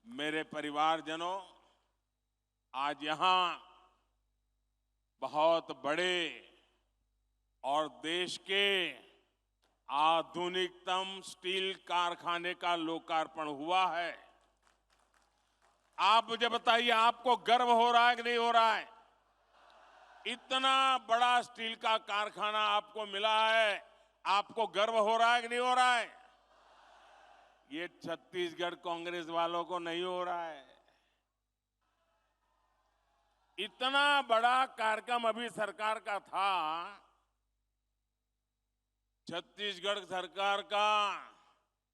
मेरे परिवारजनों, आज यहां बहुत बड़े और देश के आधुनिकतम स्टील कारखाने का लोकार्पण हुआ है। आप मुझे बताइए, आपको गर्व हो रहा है कि नहीं हो रहा है? इतना बड़ा स्टील का कारखाना आपको मिला है, आपको गर्व हो रहा है कि नहीं हो रहा है? ये छत्तीसगढ़ कांग्रेस वालों को नहीं हो रहा है। इतना बड़ा कार्यक्रम अभी सरकार का था, छत्तीसगढ़ सरकार का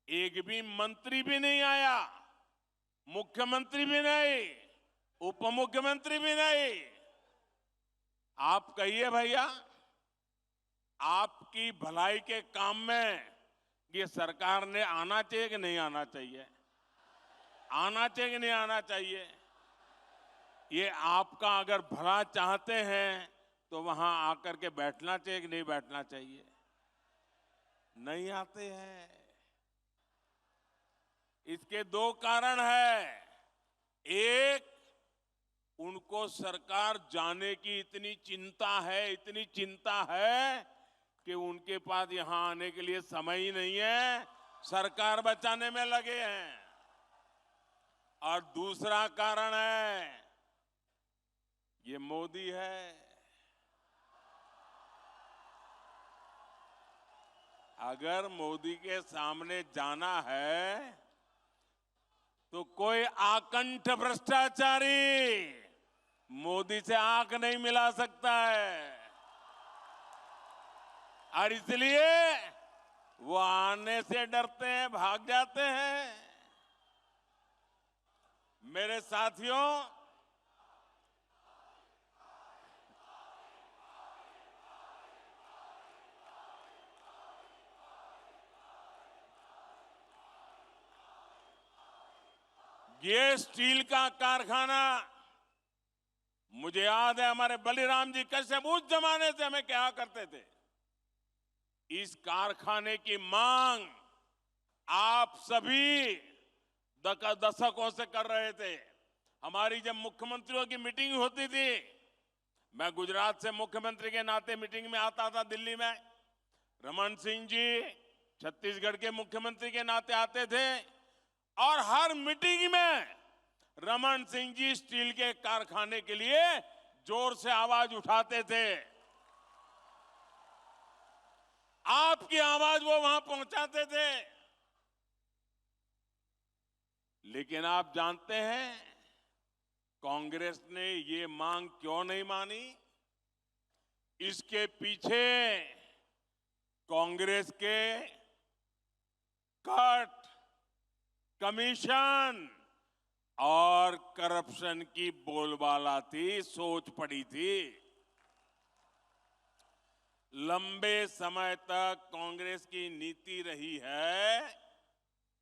एक भी मंत्री भी नहीं आया, मुख्यमंत्री भी नहीं, उप मुख्यमंत्री भी नहीं। आप कहिए भैया, आपकी भलाई के काम में ये सरकार ने आना चाहिए कि नहीं आना चाहिए? आना चाहिए कि नहीं आना चाहिए? ये आपका अगर भला चाहते हैं तो वहां आकर के बैठना चाहिए कि नहीं बैठना चाहिए? नहीं आते हैं। इसके दो कारण है। एक, उनको सरकार जाने की इतनी चिंता है कि उनके पास यहां आने के लिए समय ही नहीं है, सरकार बचाने में लगे हैं। और दूसरा कारण है, ये मोदी है। अगर मोदी के सामने जाना है तो कोई आकंठ भ्रष्टाचारी मोदी से आंख नहीं मिला सकता है, और इसलिए वो आने से डरते हैं, भाग जाते हैं। मेरे साथियों, ये स्टील का कारखाना, मुझे याद है हमारे बलिराम जी कश्यप उस जमाने से हमें क्या करते थे, इस कारखाने की मांग आप सभी दशकों से कर रहे थे। हमारी जब मुख्यमंत्रियों की मीटिंग होती थी, मैं गुजरात से मुख्यमंत्री के नाते मीटिंग में आता था दिल्ली में, रमन सिंह जी छत्तीसगढ़ के मुख्यमंत्री के नाते आते थे, और हर मीटिंग में रमन सिंह जी स्टील के कारखाने के लिए जोर से आवाज उठाते थे। आपकी आवाज वो वहां पहुंचाते थे। लेकिन आप जानते हैं कांग्रेस ने ये मांग क्यों नहीं मानी? इसके पीछे कांग्रेस के कट, कमीशन और करप्शन की बोलबाला थी, सोच पड़ी थी। लंबे समय तक कांग्रेस की नीति रही है,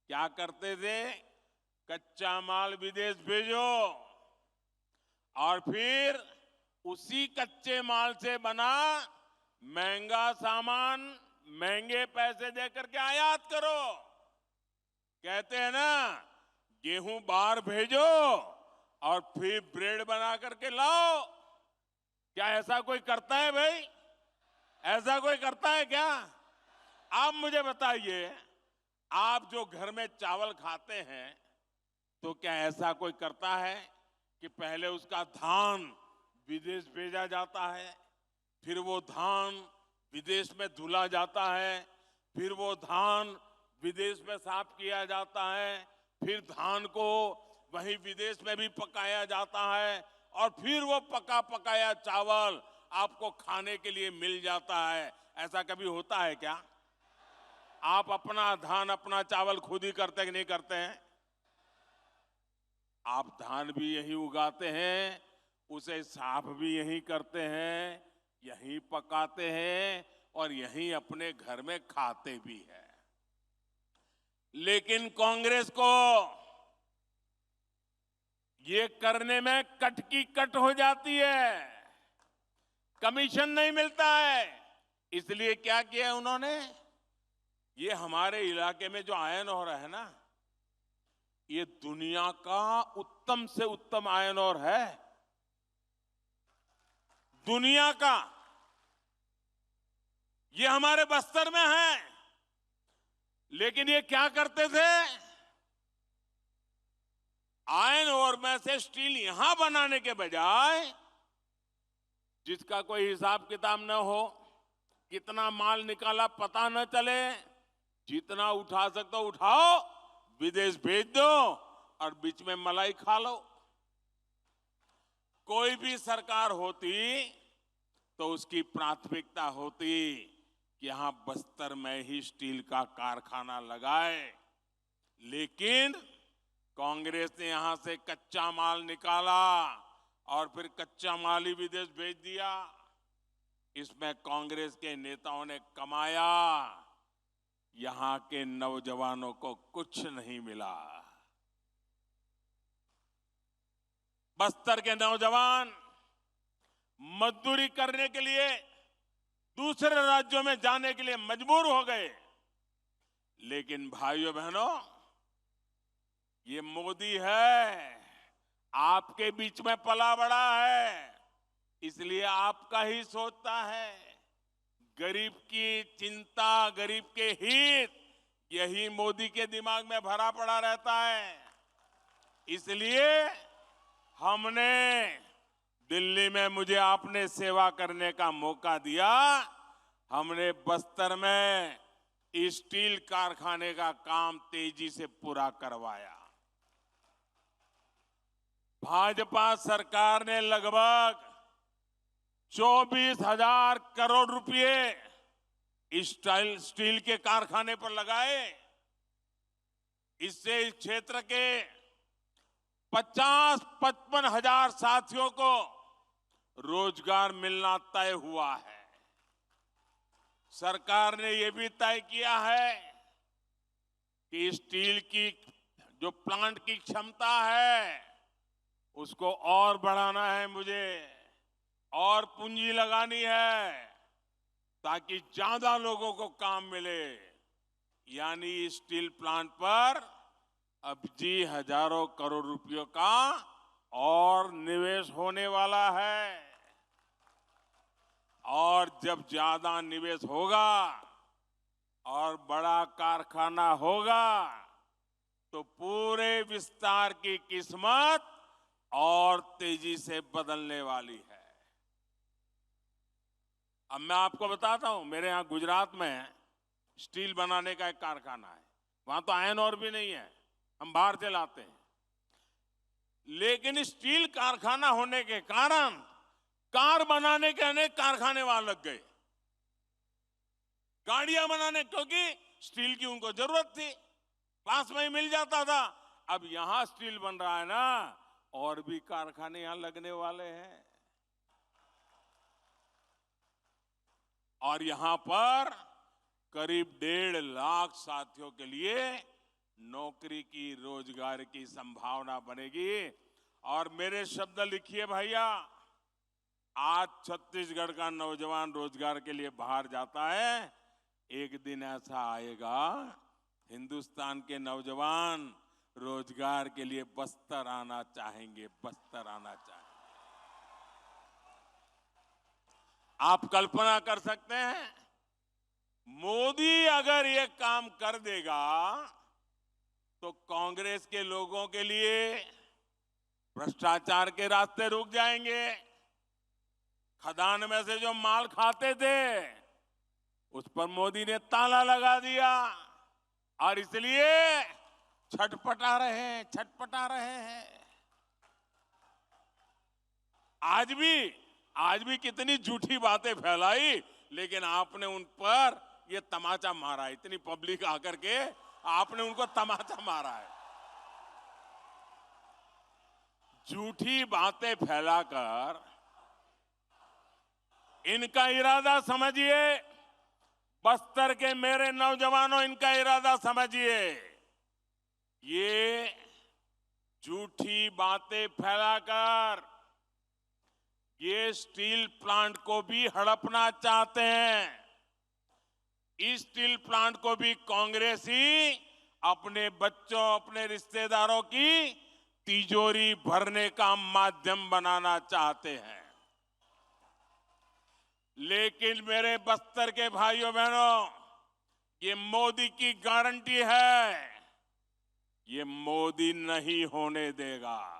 क्या करते थे? कच्चा माल विदेश भेजो और फिर उसी कच्चे माल से बना महंगा सामान महंगे पैसे देकर के आयात करो। कहते हैं ना, गेहूं बाहर भेजो और फिर ब्रेड बना करके लाओ। क्या ऐसा कोई करता है भाई? ऐसा कोई करता है क्या? आप मुझे बताइए, आप जो घर में चावल खाते हैं तो क्या ऐसा कोई करता है कि पहले उसका धान विदेश भेजा जाता है, फिर वो धान विदेश में धुला जाता है, फिर वो धान विदेश में साफ किया जाता है, फिर धान को वहीं विदेश में भी पकाया जाता है, और फिर वो पका पकाया चावल आपको खाने के लिए मिल जाता है? ऐसा कभी होता है क्या? आप अपना धान, अपना चावल खुद ही करते कि नहीं करते हैं? आप धान भी यही उगाते हैं, उसे साफ भी यही करते हैं, यही पकाते हैं और यही अपने घर में खाते भी हैं। लेकिन कांग्रेस को ये करने में कट की कट हो जाती है, कमीशन नहीं मिलता है। इसलिए क्या किया उन्होंने? ये हमारे इलाके में जो आयरन हो रहा है ना, ये दुनिया का उत्तम से उत्तम आयरन ओर है, दुनिया का। ये हमारे बस्तर में है, लेकिन ये क्या करते थे, आयरन ओर में से स्टील यहां बनाने के बजाय, जिसका कोई हिसाब किताब न हो, कितना माल निकाला पता न चले, जितना उठा सकते हो उठाओ, विदेश भेज दो और बीच में मलाई खा लो। कोई भी सरकार होती तो उसकी प्राथमिकता होती कि यहां बस्तर में ही स्टील का कारखाना लगाए, लेकिन कांग्रेस ने यहां से कच्चा माल निकाला और फिर कच्चा माल ही विदेश भेज दिया। इसमें कांग्रेस के नेताओं ने कमाया, यहां के नौजवानों को कुछ नहीं मिला। बस्तर के नौजवान मजदूरी करने के लिए दूसरे राज्यों में जाने के लिए मजबूर हो गए, लेकिन भाइयों बहनों, ये मोदी है, आपके बीच में पला बड़ा है, इसलिए आपका ही सोचता है। गरीब की चिंता, गरीब के हित, यही मोदी के दिमाग में भरा पड़ा रहता है। इसलिए हमने दिल्ली में, मुझे आपने सेवा करने का मौका दिया, हमने बस्तर में स्टील कारखाने का काम तेजी से पूरा करवाया। भाजपा सरकार ने लगभग 24,000 करोड़ रुपए स्टील के कारखाने पर लगाए। इससे इस क्षेत्र के 50-55 हजार साथियों को रोजगार मिलना तय हुआ है। सरकार ने यह भी तय किया है कि स्टील की जो प्लांट की क्षमता है उसको और बढ़ाना है, मुझे और पूंजी लगानी है ताकि ज्यादा लोगों को काम मिले। यानी स्टील प्लांट पर अब जी हजारों करोड़ रुपयों का और निवेश होने वाला है। और जब ज्यादा निवेश होगा और बड़ा कारखाना होगा तो पूरे विस्तार की किस्मत और तेजी से बदलने वाली है। अब मैं आपको बताता हूं, मेरे यहां गुजरात में स्टील बनाने का एक कारखाना है। वहां तो आयरन ओर भी नहीं है, हम बाहर से लाते हैं। लेकिन स्टील कारखाना होने के कारण कार बनाने के अनेक कारखाने वहां लग गए, गाड़ियां बनाने, क्योंकि स्टील की उनको जरूरत थी, पास में ही मिल जाता था। अब यहां स्टील बन रहा है ना, और भी कारखाने यहां लगने वाले हैं। और यहां पर करीब 1.5 लाख साथियों के लिए नौकरी की, रोजगार की संभावना बनेगी। और मेरे शब्द लिखिए भैया, आज छत्तीसगढ़ का नौजवान रोजगार के लिए बाहर जाता है, एक दिन ऐसा आएगा हिंदुस्तान के नौजवान रोजगार के लिए बस्तर आना चाहेंगे, बस्तर आना चाहेंगे। आप कल्पना कर सकते हैं, मोदी अगर ये काम कर देगा तो कांग्रेस के लोगों के लिए भ्रष्टाचार के रास्ते रुक जाएंगे। खदान में से जो माल खाते थे उस पर मोदी ने ताला लगा दिया, और इसलिए छटपटा रहे हैं। आज भी कितनी झूठी बातें फैलाई, लेकिन आपने उन पर ये तमाचा मारा, इतनी पब्लिक आकर के आपने उनको तमाचा मारा है। झूठी बातें फैलाकर इनका इरादा समझिए, बस्तर के मेरे नौजवानों, इनका इरादा समझिए। ये झूठी बातें फैलाकर ये स्टील प्लांट को भी हड़पना चाहते हैं। इस स्टील प्लांट को भी कांग्रेस ही अपने बच्चों, अपने रिश्तेदारों की तिजोरी भरने का माध्यम बनाना चाहते हैं। लेकिन मेरे बस्तर के भाइयों बहनों, ये मोदी की गारंटी है, ये मोदी नहीं होने देगा।